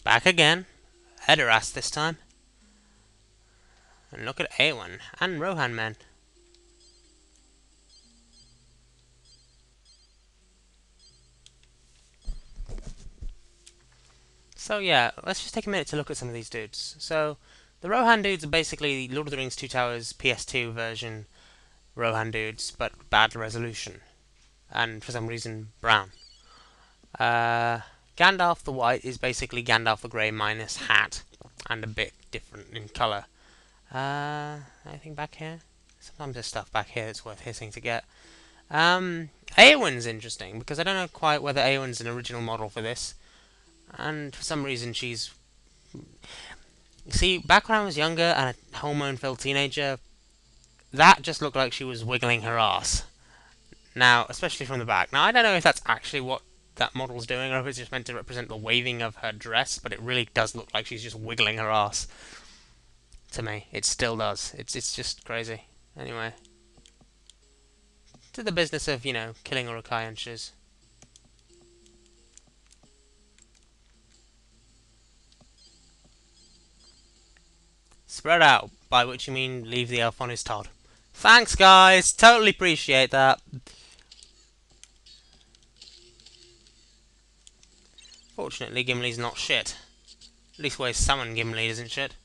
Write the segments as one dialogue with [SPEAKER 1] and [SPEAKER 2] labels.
[SPEAKER 1] Back again. Edoras this time. And look at A1 and Rohan men. So yeah, let's just take a minute to look at some of these dudes. So the Rohan dudes are basically Lord of the Rings Two Towers PS2 version Rohan dudes, but bad resolution. And for some reason, brown. Uh, Gandalf the White is basically Gandalf the Grey minus hat, and a bit different in colour. Anything back here? Sometimes there's stuff back here that's worth hitting to get. Eowyn's interesting, because I don't know quite whether Eowyn's an original model for this. And for some reason she's... See, back when I was younger and a hormone-filled teenager, that just looked like she was wiggling her ass. Now, especially from the back. Now, I don't know if that's actually what that model's doing, or if it's just meant to represent the waving of her dress, but it really does look like she's just wiggling her ass. To me, it still does. It's just crazy. Anyway, to the business of, killing Uruk-Hai inches. Spread out, by which you mean leave the elf on his Todd. Thanks, guys. Totally appreciate that. Fortunately, Gimli's not shit. At least where summon Gimli isn't shit.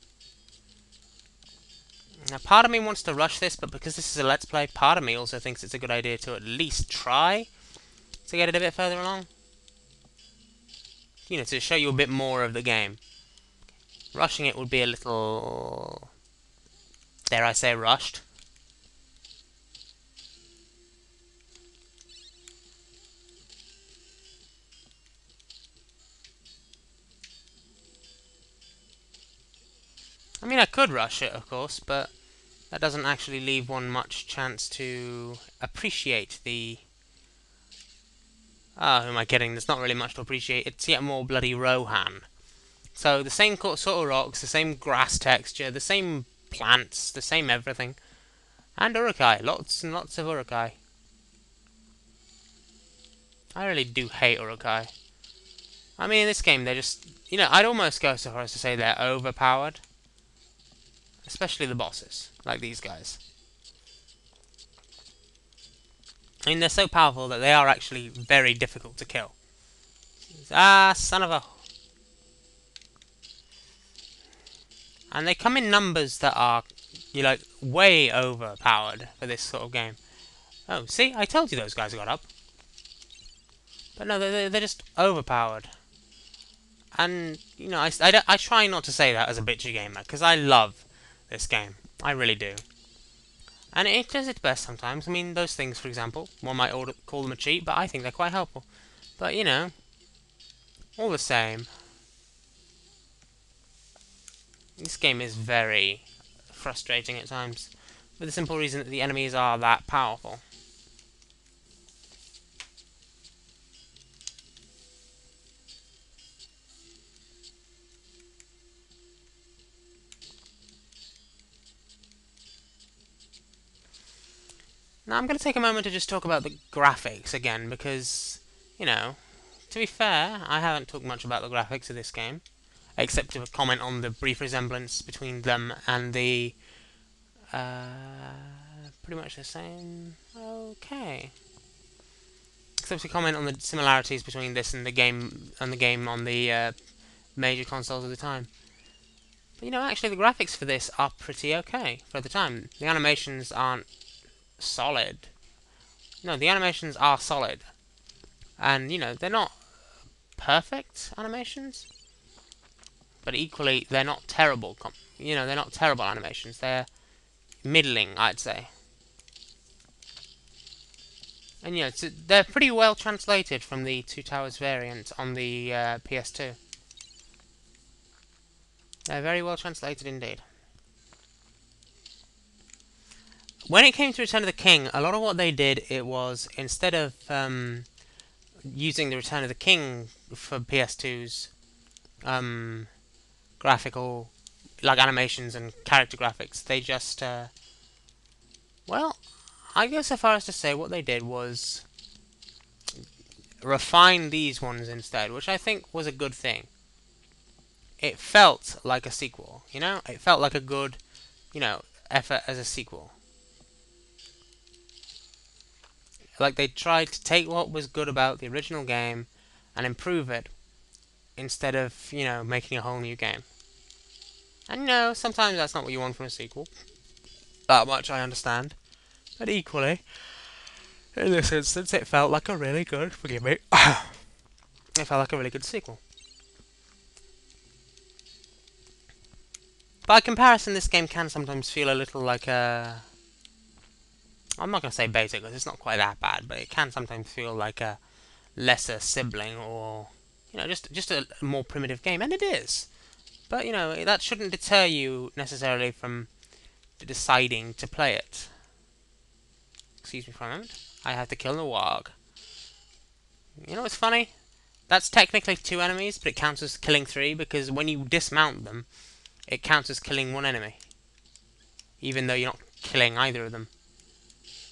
[SPEAKER 1] Now, part of me wants to rush this, but because this is a Let's Play, part of me also thinks it's a good idea to at least try to get it a bit further along. To show you a bit more of the game. Rushing it would be a little... dare I say rushed. I mean, I could rush it, of course, but that doesn't actually leave one much chance to appreciate the... Ah, who am I kidding? There's not really much to appreciate. It's yet more bloody Rohan. So, the same sort of rocks, the same grass texture, the same plants, the same everything. And Uruk-Hai. Lots and lots of Uruk-Hai. I really do hate Uruk-Hai. I mean, in this game, they're just... I'd almost go so far as to say they're overpowered. Especially the bosses, like these guys. I mean, they're so powerful that they are actually very difficult to kill. Ah, son of a... And they come in numbers that are, way overpowered for this sort of game. Oh, see? I told you those guys got up. But no, they're just overpowered. And, I try not to say that as a bitchy gamer, because I love this game. I really do. And it does its best sometimes. I mean, those things, for example, one might call them a cheat, but I think they're quite helpful. But, all the same, this game is very frustrating at times, for the simple reason that the enemies are that powerful. Now, I'm going to take a moment to just talk about the graphics again, because, to be fair, I haven't talked much about the graphics of this game, except to comment on the brief resemblance between them and the... pretty much the same... Okay. Except to comment on the similarities between this and the game on the major consoles of the time. But, actually the graphics for this are pretty okay for the time. The animations aren't solid. No, the animations are solid. And, they're not perfect animations. But equally, they're not terrible. They're not terrible animations. They're middling, I'd say. And, they're pretty well translated from the Two Towers variant on the PS2. They're very well translated indeed. When it came to Return of the King, a lot of what they did, it was, instead of using the Return of the King for PS2's graphical, animations and character graphics, they just, well, I go so far as to say what they did was refine these ones instead, which I think was a good thing. it felt like a sequel, you know? It felt like a good, effort as a sequel. Like they tried to take what was good about the original game and improve it instead of, making a whole new game. And sometimes that's not what you want from a sequel. That much I understand. But equally, in this instance, it felt like a really good, forgive me, it felt like a really good sequel. By comparison, this game can sometimes feel a little like a... I'm not going to say basic, because it's not quite that bad, but it can sometimes feel like a lesser sibling or, just a more primitive game, and it is. But, that shouldn't deter you necessarily from deciding to play it. Excuse me for a moment. I have to kill the warg. You know what's funny? That's technically 2 enemies, but it counts as killing 3, because when you dismount them, it counts as killing 1 enemy. Even though you're not killing either of them.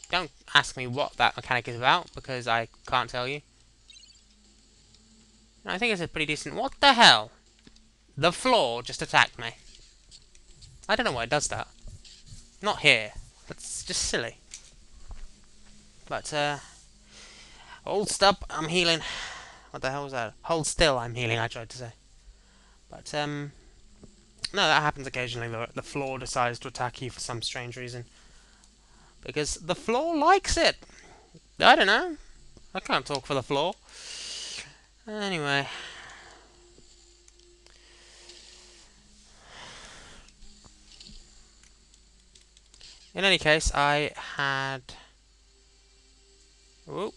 [SPEAKER 1] Don't ask me what that mechanic is about, because I can't tell you. I think it's a pretty decent... What the hell? The floor just attacked me. I don't know why it does that. Not here. That's just silly. But, hold stop, I'm healing. What the hell was that? Hold still, I'm healing, I tried to say. But, no, that happens occasionally. The floor decides to attack you for some strange reason. Because the floor likes it. I don't know. I can't talk for the floor. Anyway. In any case, I had... Whoop.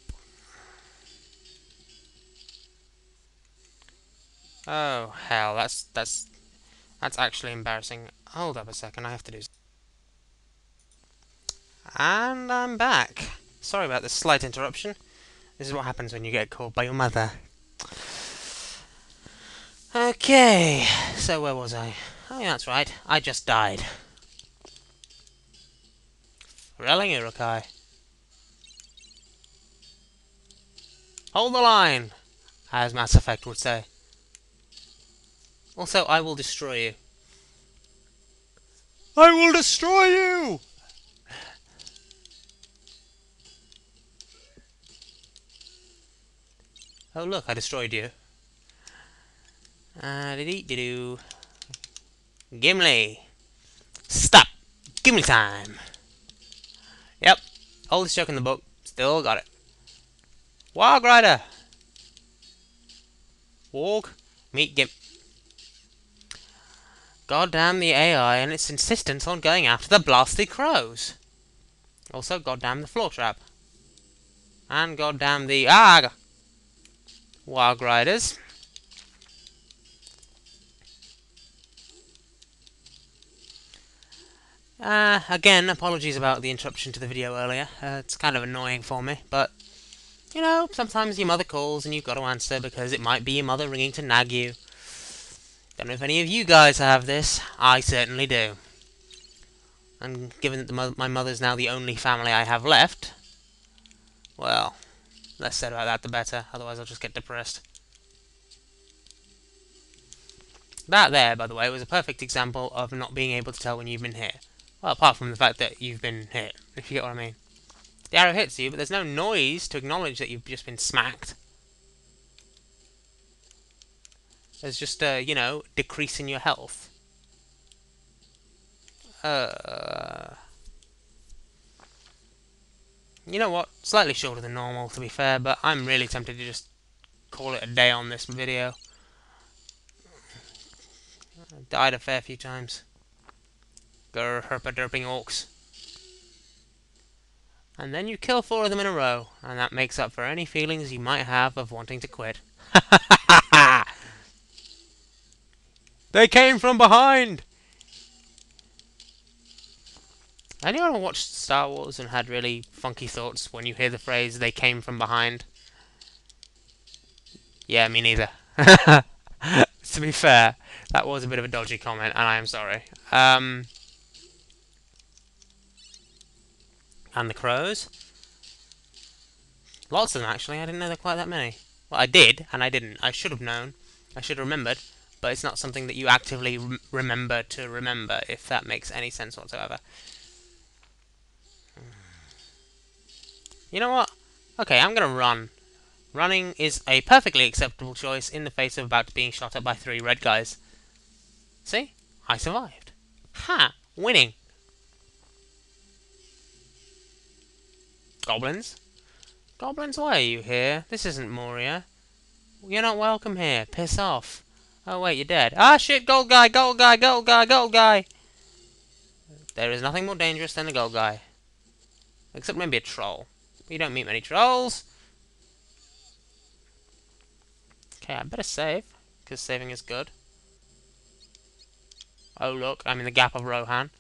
[SPEAKER 1] Oh, hell, that's actually embarrassing. Hold up a second, I have to do... And I'm back. Sorry about this slight interruption. This is what happens when you get called by your mother. Okay, so where was I? Oh yeah, that's right, I just died. Relling Uruk-Hai. Hold the line, as Mass Effect would say. Also, I will destroy you. I will destroy you! Oh look, I destroyed you. Dee-dee-doo. Gimli! Stop! Gimli time! Yep, oldest joke in the book. Still got it. Warg Rider! Warg, meet Gim... Goddamn the AI and its insistence on going after the blasted crows. Also, goddamn the floor trap. And goddamn the... Warg Riders. Again, apologies about the interruption to the video earlier. It's kind of annoying for me, but... sometimes your mother calls and you've got to answer because it might be your mother ringing to nag you. Don't know if any of you guys have this. I certainly do. And given that my mother's now the only family I have left, well, less said about that the better, otherwise I'll just get depressed. That there, by the way, was a perfect example of not being able to tell when you've been hit. Well, apart from the fact that you've been hit, if you get what I mean. The arrow hits you, but there's no noise to acknowledge that you've just been smacked. There's just a, decrease in your health. You know what? Slightly shorter than normal, to be fair, but I'm really tempted to just call it a day on this video. I died a fair few times. Grr, herpa-derping orcs. And then you kill 4 of them in a row, and that makes up for any feelings you might have of wanting to quit. They came from behind! Anyone who watched Star Wars and had really funky thoughts when you hear the phrase, they came from behind? Yeah, me neither. To be fair, that was a bit of a dodgy comment, and I am sorry. And the crows? Lots of them, actually. I didn't know there were quite that many. Well, I did, and I didn't. I should have known. I should have remembered. but it's not something that you actively remember to remember, if that makes any sense whatsoever. You know what? Okay, I'm gonna run. Running is a perfectly acceptable choice in the face of about being shot at by 3 red guys. See? I survived. Ha! Winning! Goblins? Goblins, why are you here? This isn't Moria. You're not welcome here. Piss off. Oh wait, you're dead. Ah shit, gold guy, gold guy, gold guy, gold guy! There is nothing more dangerous than a gold guy. Except maybe a troll. But you don't meet many trolls. Okay, I better save, because saving is good. Oh look, I'm in the gap of Rohan.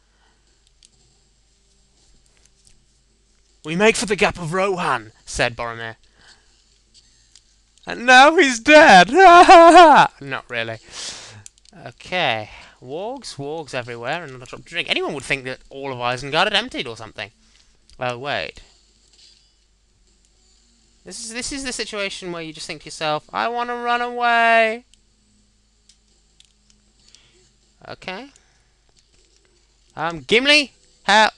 [SPEAKER 1] We make for the gap of Rohan, said Boromir. And now he's dead! Not really. Okay. Wargs everywhere, and not a drop to drink. Anyone would think that all of Isengard had emptied or something. Oh, wait. This is the situation where you just think to yourself, I want to run away! Okay. Gimli! Help!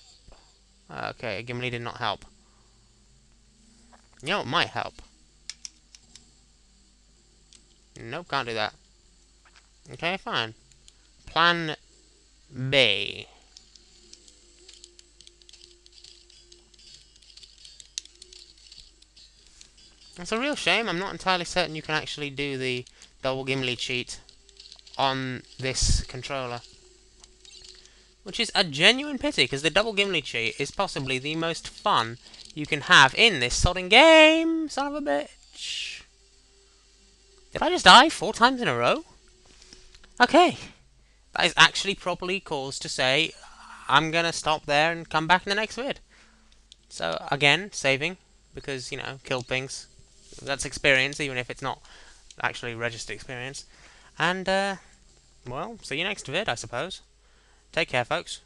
[SPEAKER 1] Okay, Gimli did not help. You know what might help? Nope, can't do that. Okay, fine. Plan B. It's a real shame. I'm not entirely certain you can actually do the double Gimli cheat on this controller. Which is a genuine pity, because the double Gimli cheat is possibly the most fun you can have in this sodding game. Son of a bitch. Did I just die 4 times in a row? Okay. That is actually properly cause to say, I'm going to stop there and come back in the next vid. So, again, saving, because, you know, killed things. That's experience, even if it's not actually registered experience. And, well, see you next vid, I suppose. Take care, folks.